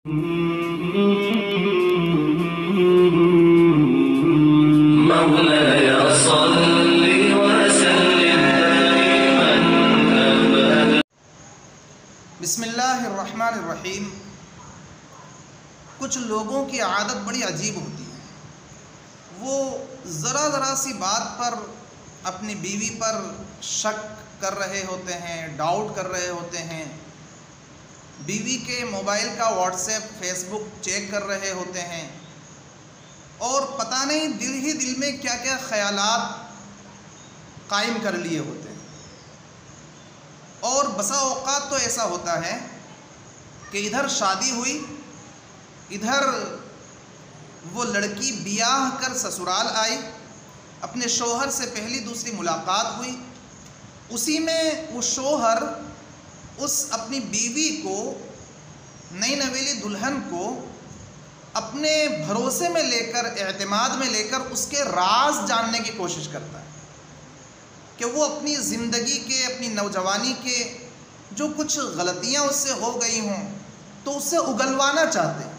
مولاي صل وسلم دائما أبدا. بسم اللہ الرحمن الرحیم۔ کچھ لوگوں کی عادت بڑی عجیب ہوتی ہے، وہ ذرا سی بات پر اپنی بیوی پر شک کر رہے ہوتے ہیں، ڈاؤٹ کر رہے ہوتے ہیں، بیوی کے موبائل کا واٹس ایپ فیس بک چیک کر رہے ہوتے ہیں، اور پتہ نہیں دل ہی دل میں کیا کیا خیالات قائم کر لیے ہوتے ہیں۔ اور بسا اوقات تو ایسا ہوتا ہے کہ ادھر شادی ہوئی، ادھر وہ لڑکی بیاہ کر سسرال آئی، اپنے شوہر سے پہلی دوسری ملاقات ہوئی، اسی میں وہ شوہر اس اپنی بیوی کو، نئی نویلی دلہن کو اپنے بھروسے میں لے کر، اعتماد میں لے کر اس کے راز جاننے کی کوشش کرتا ہے کہ وہ اپنی زندگی کے، اپنی نوجوانی کے جو کچھ غلطیاں اس سے ہو گئی ہوں تو اس سے اگلوانا چاہتے ہیں،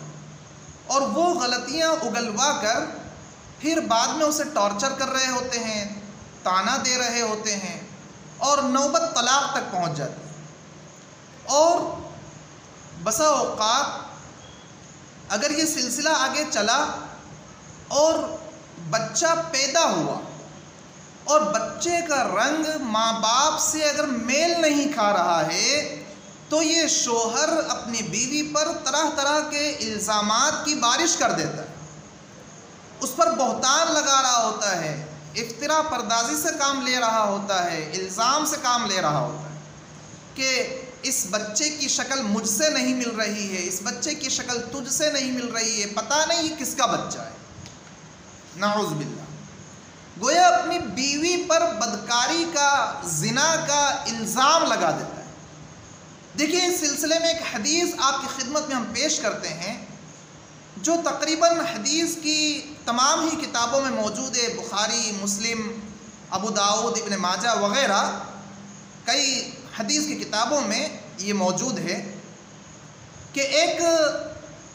اور وہ غلطیاں اگلوا کر پھر بعد میں اسے ٹارچر کر رہے ہوتے ہیں، طعنہ دے رہے ہوتے ہیں، اور نوبت طلاق تک پہنچ جاتی ہے۔ اور بسا اوقات اگر یہ سلسلہ آگے چلا اور بچہ پیدا ہوا اور بچے کا رنگ ماں باپ سے اگر میل نہیں کھا رہا ہے تو یہ شوہر اپنی بیوی پر طرح طرح کے الزامات کی بارش کر دیتا ہے، اس پر بہتان لگا رہا ہوتا ہے، افترا پردازی سے کام لے رہا ہوتا ہے، الزام سے کام لے رہا ہوتا ہے کہ اس بچے کی شکل مجھ سے نہیں مل رہی ہے، اس بچے کی شکل تجھ سے نہیں مل رہی ہے، پتہ نہیں یہ کس کا بچہ ہے، نعوذ باللہ۔ گویا اپنی بیوی پر بدکاری کا، زنا کا الزام لگا دیتا ہے۔ دیکھیے، اس سلسلے میں ایک حدیث آپ کی خدمت میں ہم پیش کرتے ہیں جو تقریباً حدیث کی تمام ہی کتابوں میں موجود ہے، بخاری، مسلم، ابو داؤد، ابن ماجہ وغیرہ کئی حدیث کی کتابوں میں یہ موجود ہے کہ ایک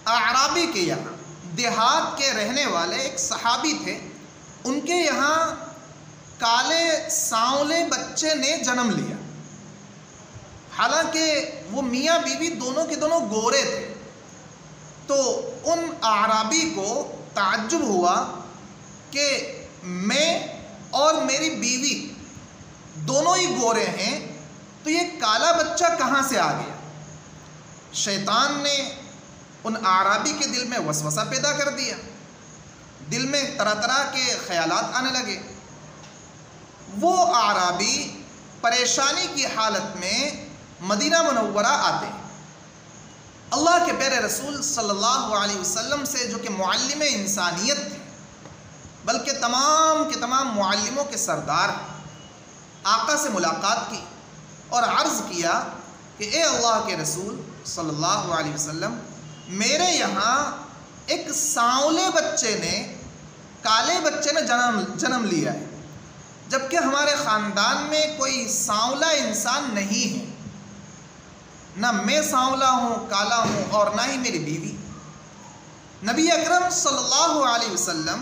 اعرابی کے یہاں، دیہات کے رہنے والے ایک صحابی تھے، ان کے یہاں کالے سانولے بچے نے جنم لیا، حالانکہ وہ میاں بیوی دونوں کے دونوں گورے تھے۔ تو ان اعرابی کو تعجب ہوا کہ میں اور میری بیوی دونوں ہی گورے ہیں، تو یہ کالا بچہ کہاں سے آ گیا؟ شیطان نے ان اعرابی کے دل میں وسوسہ پیدا کر دیا، دل میں طرح طرح کے خیالات آنے لگے۔ وہ اعرابی پریشانی کی حالت میں مدینہ منورہ آتے ہیں، اللہ کے پیارے رسول صلی اللہ علیہ وسلم سے، جو کہ معلم انسانیت تھے، بلکہ تمام کے تمام معلموں کے سردار ہیں، آقا سے ملاقات کی اور عرض کیا کہ اے اللہ کے رسول صلی اللہ علیہ وسلم، میرے یہاں ایک سانولے بچے نے، کالے بچے نے جنم لیا ہے، جبکہ ہمارے خاندان میں کوئی سانولا انسان نہیں ہے، نہ میں سانولا ہوں، کالا ہوں، اور نہ ہی میری بیوی۔ نبی اکرم صلی اللہ علیہ وسلم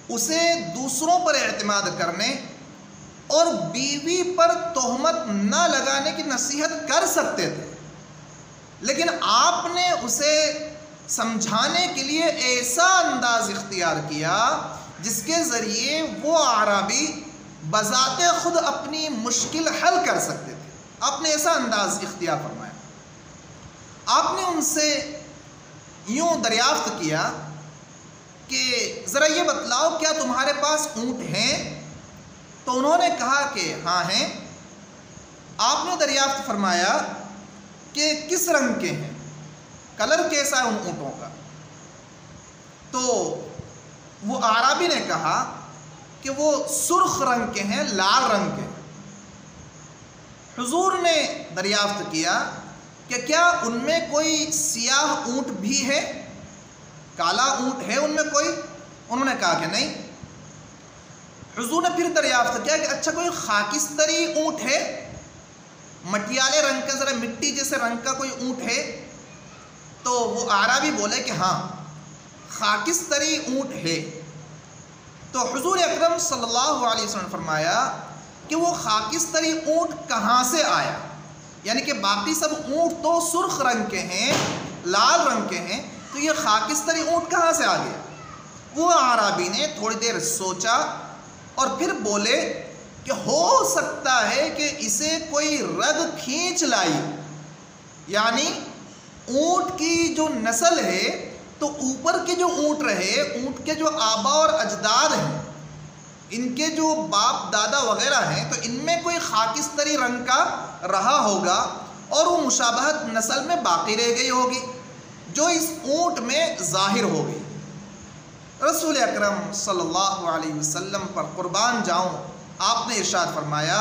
اسے دوسروں پر اعتماد کرنے اور بیوی پر تہمت نہ لگانے کی نصیحت کر سکتے تھے، لیکن آپ نے اسے سمجھانے کے لیے ایسا انداز اختیار کیا جس کے ذریعے وہ اعرابی بذات خود اپنی مشکل حل کر سکتے تھے۔ آپ نے ایسا انداز اختیار فرمایا۔ آپ نے ان سے یوں دریافت کیا کہ ذرا یہ بتلاؤ، کیا تمہارے پاس اونٹ ہیں؟ تو انہوں نے کہا کہ ہاں ہیں۔ آپ نے دریافت فرمایا کہ کس رنگ کے ہیں، کلر کیسا ہے ان اونٹوں کا؟ تو وہ اعرابی نے کہا کہ وہ سرخ رنگ کے ہیں، لال رنگ کے ہیں۔ حضور نے دریافت کیا کہ کیا ان میں کوئی سیاہ اونٹ بھی ہے، کالا اونٹ ہے ان میں کوئی؟ انہوں نے کہا کہ نہیں۔ حضور نے پھر دریافت کیا کہ اچھا کوئی خاکستری اونٹ ہے، مٹیالے رنگ کا، ذرا مٹی جیسے رنگ کا کوئی اونٹ ہے؟ تو وہ اعرابی بولے کہ ہاں خاکستری اونٹ ہے۔ تو حضور اکرم صلی اللہ علیہ وسلم نے فرمایا کہ وہ خاکستری اونٹ کہاں سے آیا؟ یعنی کہ باقی سب اونٹ تو سرخ رنگ کے ہیں، لال رنگ کے ہیں، تو یہ خاکستری اونٹ کہاں سے آ گیا؟ وہ اعرابی نے تھوڑی دیر سوچا اور پھر بولے کہ ہو سکتا ہے کہ اسے کوئی رگ کھینچ لائی، یعنی اونٹ کی جو نسل ہے تو اوپر کے جو اونٹ رہے، اونٹ کے جو آبا اور اجداد ہیں، ان کے جو باپ دادا وغیرہ ہیں، تو ان میں کوئی خاکستری رنگ کا رہا ہوگا اور وہ مشابہت نسل میں باقی رہ گئی ہوگی جو اس اونٹ میں ظاہر ہو گئی۔ رسول اکرم صلی اللہ علیہ وسلم پر قربان جاؤں، آپ نے ارشاد فرمایا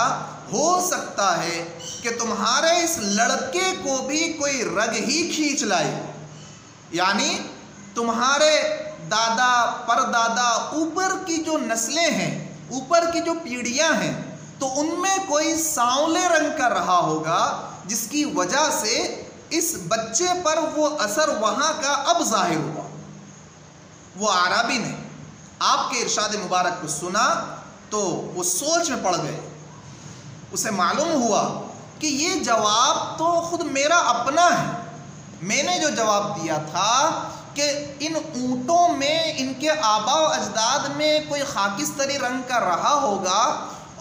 ہو سکتا ہے کہ تمہارے اس لڑکے کو بھی کوئی رگ ہی کھینچ لائی، یعنی تمہارے دادا پردادا اوپر کی جو نسلیں ہیں، اوپر کی جو پیڑھیاں ہیں، تو ان میں کوئی سانولے رنگ کا رہا ہوگا جس کی وجہ سے اس بچے پر وہ اثر وہاں کا اب ظاہر ہوا۔ وہ اعرابی نے آپ کے ارشاد مبارک کو سنا تو وہ سوچ میں پڑ گئے، اسے معلوم ہوا کہ یہ جواب تو خود میرا اپنا ہے۔ میں نے جو جواب دیا تھا کہ ان اونٹوں میں ان کے آبا و اجداد میں کوئی خاکستری رنگ کا رہا ہوگا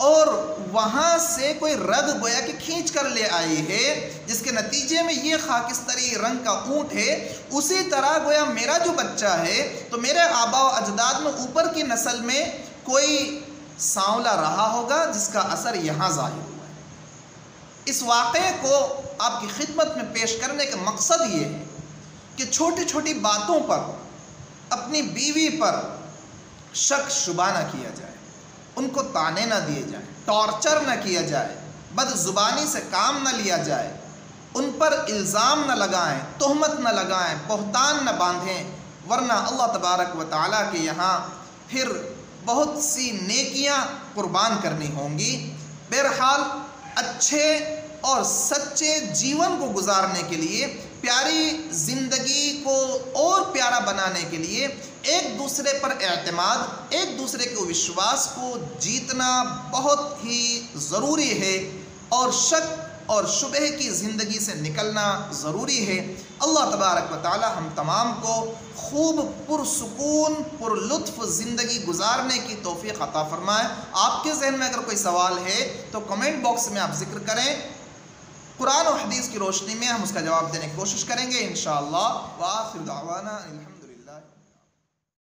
اور وہاں سے کوئی رگ گویا کہ کھینچ کر لے آئی ہے، جس کے نتیجے میں یہ خاکستری رنگ کا اونٹ ہے، اسی طرح گویا میرا جو بچہ ہے تو میرے آبا و اجداد میں اوپر کی نسل میں کوئی سانولا رہا ہوگا جس کا اثر یہاں ظاہر ہوا ہے۔ اس واقعے کو آپ کی خدمت میں پیش کرنے کا مقصد یہ ہے کہ چھوٹی چھوٹی باتوں پر اپنی بیوی پر شک شبہ نہ کیا جائے، ان کو طعنے نہ دیے جائیں، ٹارچر نہ کیا جائے، بد زبانی سے کام نہ لیا جائے، ان پر الزام نہ لگائیں، تہمت نہ لگائیں، بہتان نہ باندھیں، ورنہ اللہ تبارک و تعالیٰ کے یہاں پھر بہت سی نیکیاں قربان کرنی ہوں گی۔ بہرحال اچھے اور سچے جیون کو گزارنے کے لیے، پیاری زندگی کو اور پیارا بنانے کے لیے ایک دوسرے پر اعتماد، ایک دوسرے کے وشواس کو جیتنا بہت ہی ضروری ہے، اور شک اور شبہ کی زندگی سے نکلنا ضروری ہے۔ اللہ تبارک و تعالی ہم تمام کو خوب پرسکون پر لطف زندگی گزارنے کی توفیق عطا فرمائے۔ آپ کے ذہن میں اگر کوئی سوال ہے تو کمنٹ باکس میں آپ ذکر کریں، قرآن و حدیث کی روشنی میں ہم اس کا جواب دینے کی کوشش کریں گے انشاءاللہ۔ وآخر دعوانا الحمد